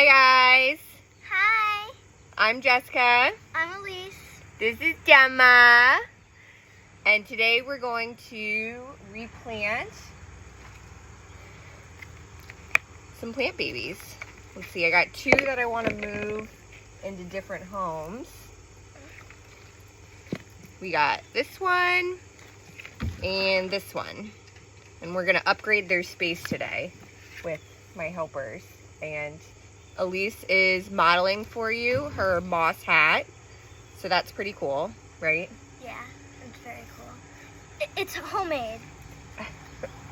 Hi guys, Hi, I'm Jessica. I'm Elise. This is Gemma. And today we're going to replant some plant babies. Let's see, I got two that I want to move into different homes. We got this one and this one. And we're going to upgrade their space today with my helpers. And Elise is modeling for you her moss hat. So that's pretty cool, right? Yeah, it's very cool. It's homemade.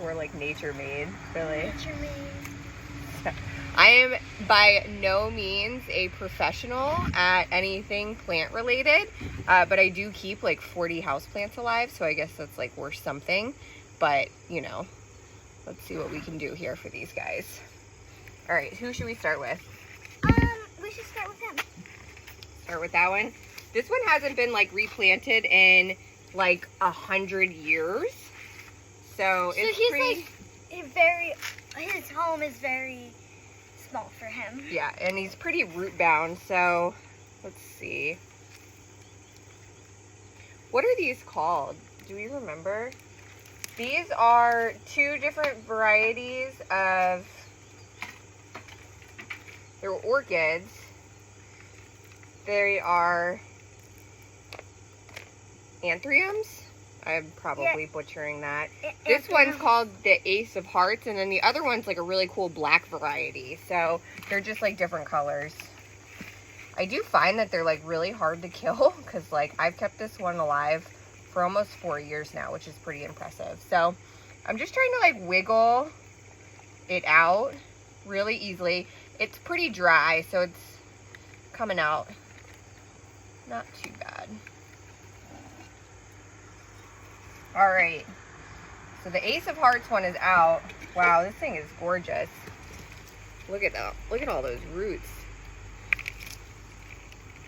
Or like nature made, really. Nature made. I am by no means a professional at anything plant related, but I do keep like 40 houseplants alive, so I guess that's like worth something. But, you know, let's see what we can do here for these guys. All right, who should we start with? We should start with him. Start with that one. This one hasn't been like replanted in like 100 years. So it's he's pretty... like his home is very small for him. Yeah, and he's pretty root bound, so let's see. What are these called? Do we remember? These are two different varieties of, they're orchids. They are Anthuriums. I'm probably butchering that. This one's called the Ace of Hearts, and then the other one's like a really cool black variety. So they're just like different colors. I do find that they're like really hard to kill because like I've kept this one alive for almost 4 years now, which is pretty impressive. So I'm just trying to like wiggle it out really easily. It's pretty dry, so it's coming out not too bad. All right, so the Ace of Hearts one is out. Wow, this thing is gorgeous. Look at that. Look at all those roots.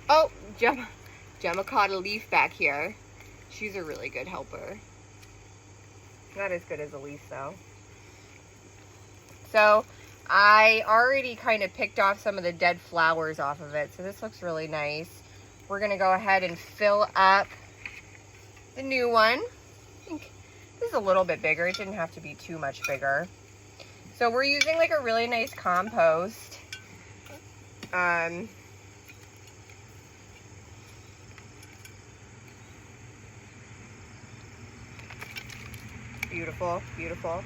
Oh, Gemma caught a leaf back here. She's a really good helper. Not as good as Elise, though. So I already kind of picked off some of the dead flowers off of it, so this looks really nice. We're going to go ahead and fill up the new one. I think this is a little bit bigger. It didn't have to be too much bigger. So we're using like a really nice compost. Beautiful, beautiful.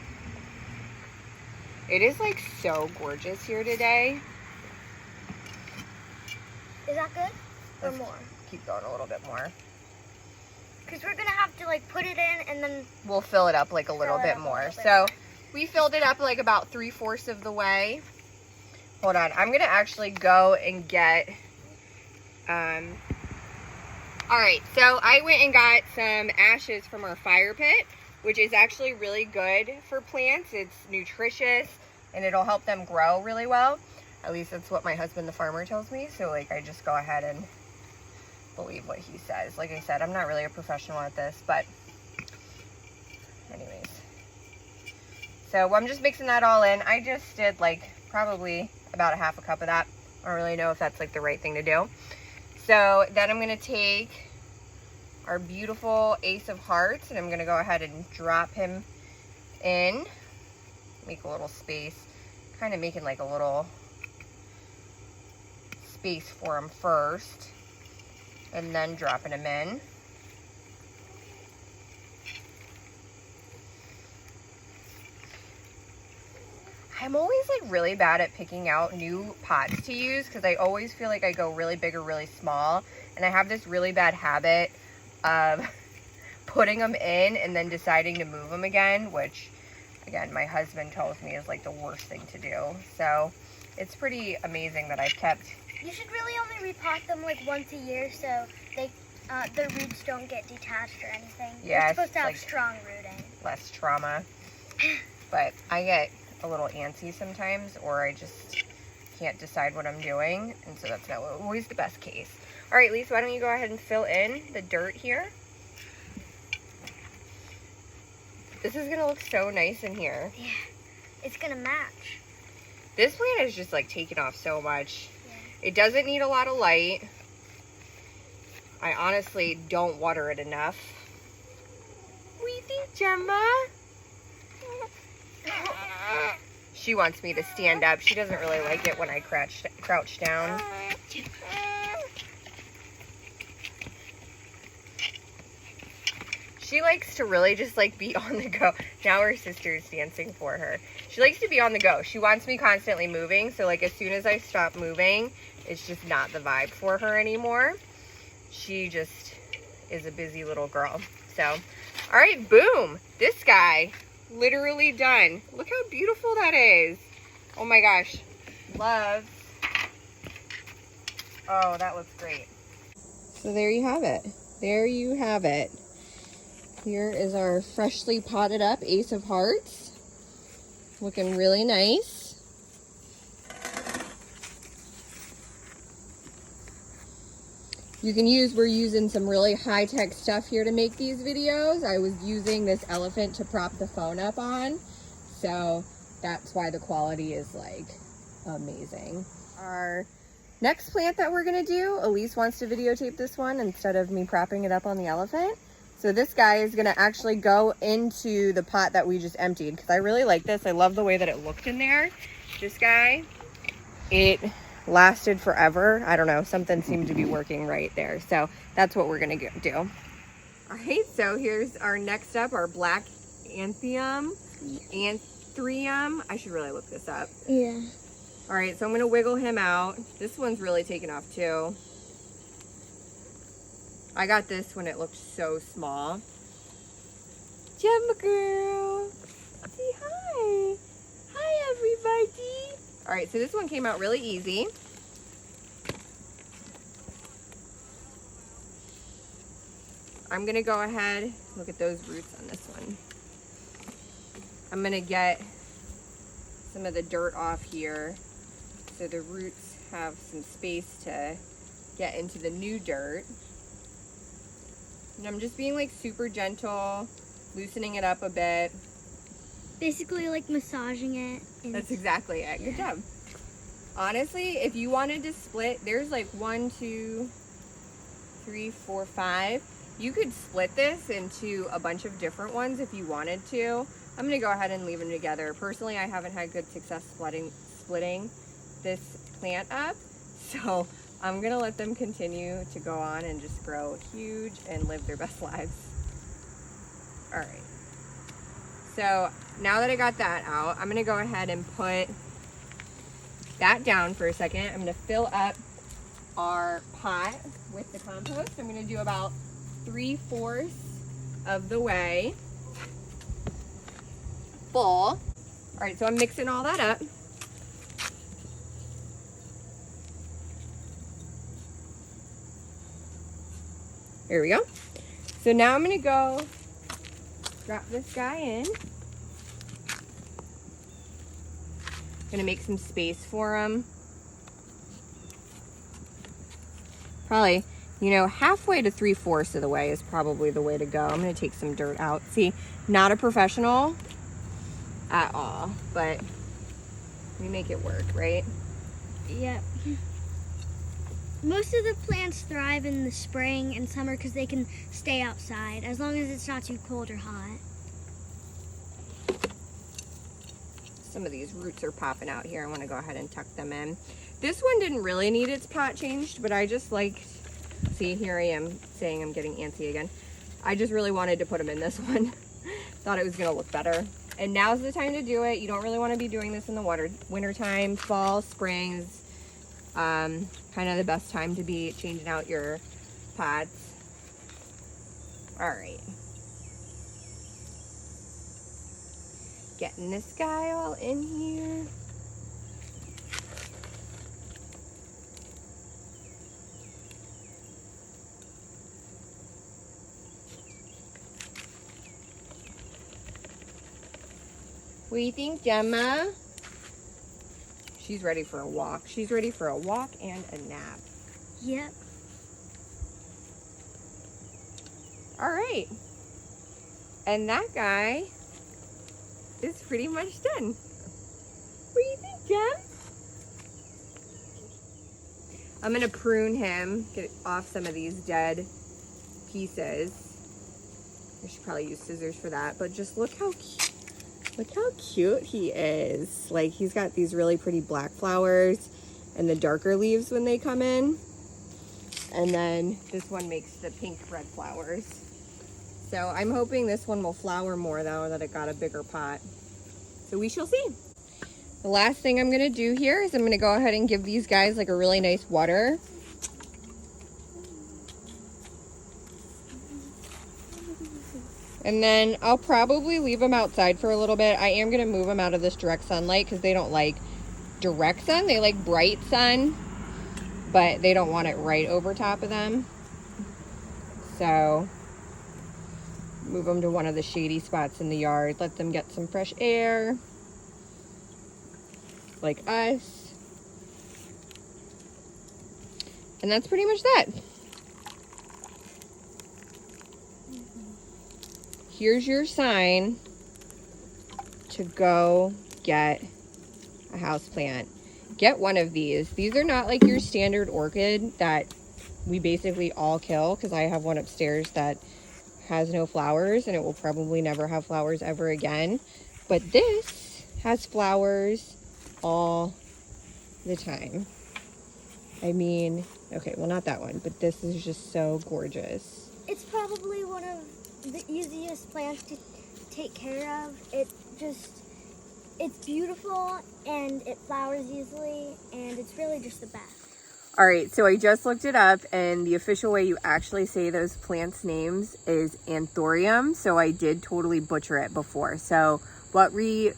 It is like so gorgeous here today. Is that good? Or Let's more? Keep going a little bit more. Because we're going to have to like put it in and then... We'll fill it up like a little bit more. So we filled it up like about 3/4 of the way. Hold on. I'm going to actually go and get... All right. So I went and got some ashes from our fire pit, which is actually really good for plants. It's nutritious and it'll help them grow really well. At least that's what my husband, the farmer, tells me. So like I just go ahead and believe what he says. Like I said, I'm not really a professional at this, but anyways. So I'm just mixing that all in. I just did like probably about a 1/2 cup of that. I don't really know if that's like the right thing to do. So then I'm going to take our beautiful Ace of Hearts and I'm going to go ahead and drop him in. Make a little space. Kind of making like a little space for him first. And then dropping him in. I'm always like really bad at picking out new pots to use because I always feel like I go really big or really small. And I have this really bad habit of putting them in and then deciding to move them again, which again, my husband tells me is like the worst thing to do. So it's pretty amazing that I've kept... You should really only repot them like once a year so the roots don't get detached or anything. Yeah, it's supposed to have like strong rooting. Less trauma. But I get a little antsy sometimes, or I just can't decide what I'm doing, and so that's not always the best case. All right, Lisa, why don't you go ahead and fill in the dirt here? This is gonna look so nice in here. Yeah, it's gonna match. This plant is just like taking off so much. Yeah. It doesn't need a lot of light. I honestly don't water it enough. What do you think, Gemma? She wants me to stand up. She doesn't really like it when I crouch down. She likes to really just like be on the go. Now her sister's dancing for her. She likes to be on the go. She wants me constantly moving. So like as soon as I stop moving, it's just not the vibe for her anymore. She just is a busy little girl. So, all right, boom. This guy, literally done. Look how beautiful that is. Oh my gosh. Love. Oh, that looks great. So there you have it. There you have it. Here is our freshly potted up Ace of Hearts. Looking really nice. You can use, we're using some really high-tech stuff here to make these videos. I was using this elephant to prop the phone up on. So that's why the quality is like amazing. Our next plant that we're gonna do, Elise wants to videotape this one instead of me propping it up on the elephant. So this guy is gonna actually go into the pot that we just emptied because I really like this. I love the way that it looked in there. This guy, it lasted forever. I don't know, something seemed to be working right there. So that's what we're gonna do. All right, so here's our next up, our black Anthurium. I should really look this up. Yeah. All right, so I'm gonna wiggle him out. This one's really taken off too. I got this when it looked so small. Gemma girl, say hi. Hi, everybody. All right, so this one came out really easy. I'm gonna go ahead, look at those roots on this one. I'm gonna get some of the dirt off here so the roots have some space to get into the new dirt. And I'm just being like super gentle, loosening it up a bit. Basically like massaging it. That's exactly it. Good job. Honestly, if you wanted to split, there's like 1, 2, 3, 4, 5. You could split this into a bunch of different ones if you wanted to. I'm gonna go ahead and leave them together. Personally, I haven't had good success splitting this plant up. So I'm gonna let them continue to go on and just grow huge and live their best lives. All right. So now that I got that out, I'm gonna go ahead and put that down for a second. I'm gonna fill up our pot with the compost. I'm gonna do about 3/4 of the way full. All right, so I'm mixing all that up. Here we go. So now I'm gonna go drop this guy in. Gonna make some space for him. Probably, you know, halfway to 3/4 of the way is probably the way to go. I'm gonna take some dirt out. See, not a professional at all, but we make it work, right? Yep. Most of the plants thrive in the spring and summer because they can stay outside as long as it's not too cold or hot. Some of these roots are popping out here. I want to go ahead and tuck them in. This one didn't really need its pot changed, but I just liked, see, here I am saying I'm getting antsy again. I just really wanted to put them in this one. Thought it was going to look better. And now's the time to do it. You don't really want to be doing this in the winter time. Fall, spring is kind of the best time to be changing out your pots. All right. Getting this guy all in here. What do you think, Gemma? She's ready for a walk. She's ready for a walk and a nap. Yep. All right. And that guy is pretty much done. What do you think, Jem? I'm gonna prune him, get off some of these dead pieces. I should probably use scissors for that, but just look how cute he is. Like, he's got these really pretty black flowers and the darker leaves when they come in. And then this one makes the pink red flowers. So I'm hoping this one will flower more though, that it got a bigger pot. So we shall see. The last thing I'm gonna do here is I'm gonna go ahead and give these guys like a really nice water. And then I'll probably leave them outside for a little bit. I am gonna move them out of this direct sunlight because they don't like direct sun. They like bright sun, but they don't want it right over top of them. So move them to one of the shady spots in the yard. Let them get some fresh air, like us. And that's pretty much that. Here's your sign to go get a houseplant. Get one of these. These are not like your standard orchid that we basically all kill, because I have one upstairs that has no flowers and it will probably never have flowers ever again. But this has flowers all the time. I mean, okay, well, not that one, but this is just so gorgeous. It's probably one of the easiest plants to take care of. It's beautiful and it flowers easily, and it's really just the best. All right, so I just looked it up, and the official way you actually say those plants' names is Anthurium. So I did totally butcher it before. So what we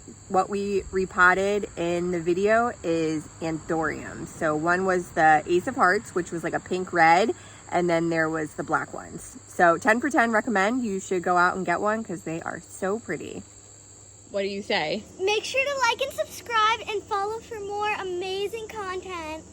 repotted in the video is Anthurium. So one was the Ace of Hearts, which was like a pink red, and then there was the black ones. So 10 for 10 recommend. You should go out and get one because they are so pretty. What do you say? Make sure to like and subscribe and follow for more amazing content.